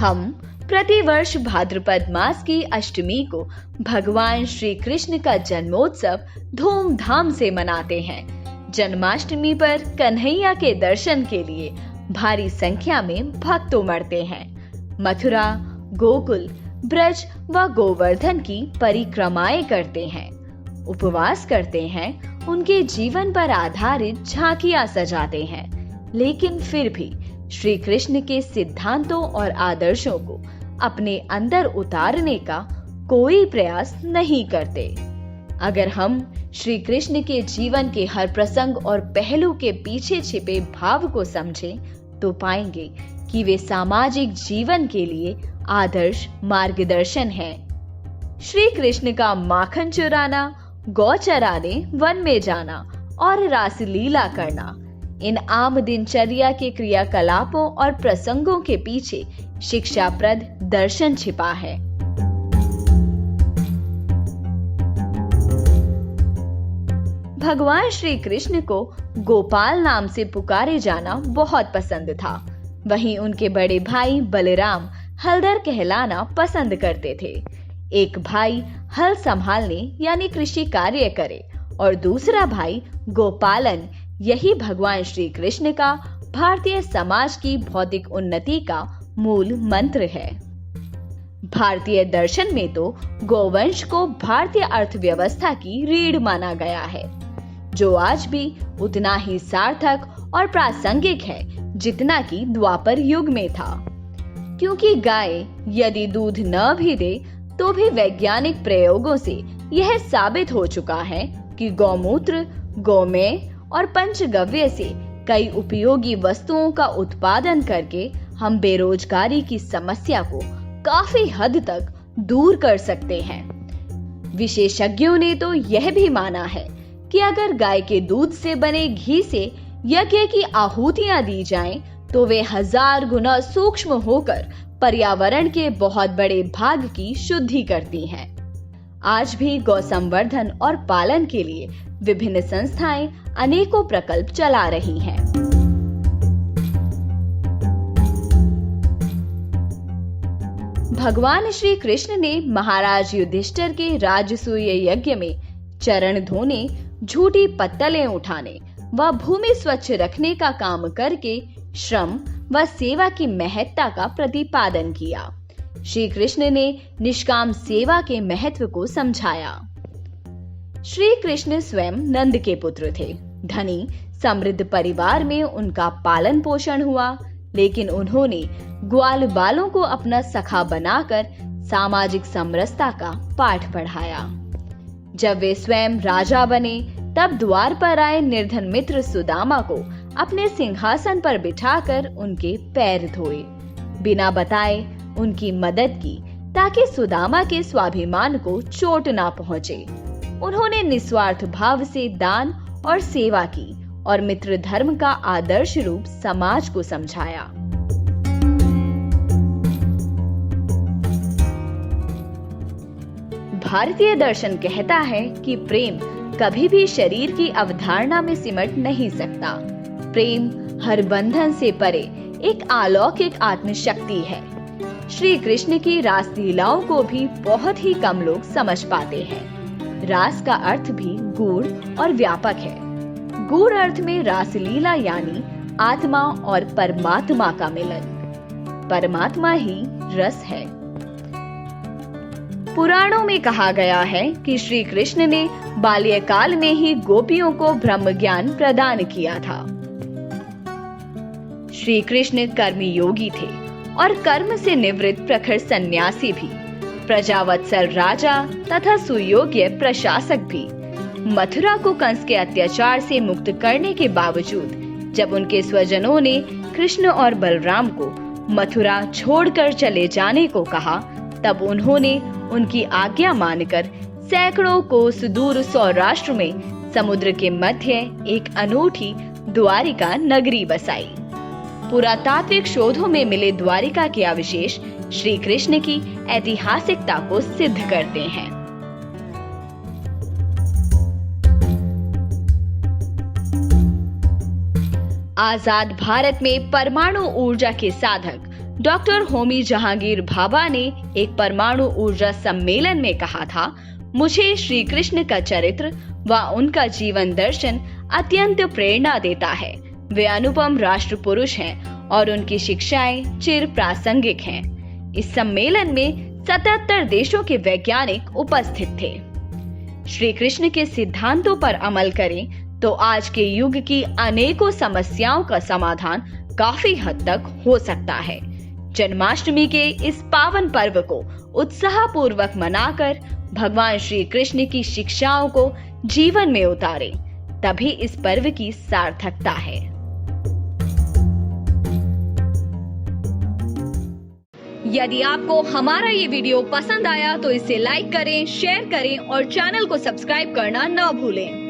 हम प्रतिवर्ष भाद्रपद मास की अष्टमी को भगवान श्री कृष्ण का जन्मोत्सव धूमधाम से मनाते हैं। जन्माष्टमी पर कन्हैया के दर्शन के लिए भारी संख्या में भक्त उमड़ते हैं। मथुरा, गोकुल, ब्रज व गोवर्धन की परिक्रमाएं करते हैं, उपवास करते हैं, उनके जीवन पर आधारित झांकियां सजाते हैं, लेकिन फिर भी श्री कृष्ण के सिद्धांतों और आदर्शों को अपने अंदर उतारने का कोई प्रयास नहीं करते। अगर हम श्री कृष्ण के जीवन के हर प्रसंग और पहलू के पीछे छिपे भाव को समझें तो पाएंगे कि वे सामाजिक जीवन के लिए आदर्श मार्गदर्शन है। श्री कृष्ण का माखन चुराना, गौ चराने वन में जाना और रासलीला करना, इन आम दिनचर्या के क्रियाकलापों और प्रसंगों के पीछे शिक्षाप्रद दर्शन छिपा है। भगवान श्री कृष्ण को गोपाल नाम से पुकारे जाना बहुत पसंद था। वहीं उनके बड़े भाई बलराम हलधर कहलाना पसंद करते थे। एक भाई हल संभालने यानी कृषि कार्य करे और दूसरा भाई गोपालन, यही भगवान श्री कृष्ण का भारतीय समाज की भौतिक उन्नति का मूल मंत्र है। भारतीय दर्शन में तो गोवंश को भारतीय अर्थव्यवस्था की रीढ़ माना गया है, जो आज भी उतना ही सार्थक और प्रासंगिक है जितना कि द्वापर युग में था। क्योंकि गाय यदि दूध न भी दे तो भी वैज्ञानिक प्रयोगों से यह साबित हो चुका है कि गौमूत्र, गोमेय और पंचगव्य से कई उपयोगी वस्तुओं का उत्पादन करके हम बेरोजगारी की समस्या को काफी हद तक दूर कर सकते हैं। विशेषज्ञों ने तो यह भी माना है कि अगर गाय के दूध से बने घी से यज्ञ की आहुतियां दी जाएं, तो वे 1000 गुना सूक्ष्म होकर पर्यावरण के बहुत बड़े भाग की शुद्धि करती हैं। आज भी गौ संवर्धन और पालन के लिए विभिन्न संस्थाएं अनेकों प्रकल्प चला रही हैं। भगवान श्री कृष्ण ने महाराज युधिष्ठिर के राजसूय यज्ञ में चरण धोने, झूठी पत्तलें उठाने व भूमि स्वच्छ रखने का काम करके श्रम व सेवा की महत्ता का प्रतिपादन किया। श्री कृष्ण ने निष्काम सेवा के महत्व को समझाया। श्री कृष्ण स्वयं नंद के पुत्र थे। धनी समृद्ध परिवार में उनका पालन पोषण हुआ, लेकिन उन्होंने ग्वाल बालों को अपना सखा बनाकर सामाजिक समरसता का पाठ पढ़ाया। जब वे स्वयं राजा बने तब द्वार पर आए निर्धन मित्र सुदामा को अपने सिंहासन पर बिठाकर उनके पैर धोए, बिना बताए उनकी मदद की ताकि सुदामा के स्वाभिमान को चोट ना पहुंचे। उन्होंने निस्वार्थ भाव से दान और सेवा की और मित्र धर्म का आदर्श रूप समाज को समझाया। भारतीय दर्शन कहता है कि प्रेम कभी भी शरीर की अवधारणा में सिमट नहीं सकता। प्रेम हर बंधन से परे एक अलौकिक आत्मशक्ति है। श्री कृष्ण की रास लीलाओं को भी बहुत ही कम लोग समझ पाते हैं। रास का अर्थ भी गूढ़ और व्यापक है। गूढ़ अर्थ में रासलीला यानी आत्मा और परमात्मा का मिलन। परमात्मा ही रस है। पुराणों में कहा गया है कि श्री कृष्ण ने बाल्यकाल में ही गोपियों को ब्रह्म ज्ञान प्रदान किया था। श्री कृष्ण कर्म योगी थे और कर्म से निवृत्त प्रखर सन्यासी भी, प्रजावत्सल राजा तथा सुयोग्य प्रशासक भी। मथुरा को कंस के अत्याचार से मुक्त करने के बावजूद जब उनके स्वजनों ने कृष्ण और बलराम को मथुरा छोड़कर चले जाने को कहा, तब उन्होंने उनकी आज्ञा मानकर सैकड़ों कोस दूर सौराष्ट्र में समुद्र के मध्य एक अनूठी द्वारिका नगरी बसाई। पुरातात्विक शोधों में मिले द्वारिका के अवशेष श्री कृष्ण की ऐतिहासिकता को सिद्ध करते हैं। आजाद भारत में परमाणु ऊर्जा के साधक डॉक्टर होमी जहांगीर भाभा ने एक परमाणु ऊर्जा सम्मेलन में कहा था, मुझे श्री कृष्ण का चरित्र व उनका जीवन दर्शन अत्यंत प्रेरणा देता है। वे अनुपम राष्ट्र पुरुष हैं और उनकी शिक्षाएं चिर प्रासंगिक हैं। इस सम्मेलन में 77 देशों के वैज्ञानिक उपस्थित थे। श्री कृष्ण के सिद्धांतों पर अमल करें तो आज के युग की अनेकों समस्याओं का समाधान काफी हद तक हो सकता है। जन्माष्टमी के इस पावन पर्व को उत्साहपूर्वक मनाकर भगवान श्री कृष्ण की शिक्षाओं को जीवन में उतारें, तभी इस पर्व की सार्थकता है। यदि आपको हमारा ये वीडियो पसंद आया तो इसे लाइक करें, शेयर करें और चैनल को सब्सक्राइब करना न भूलें।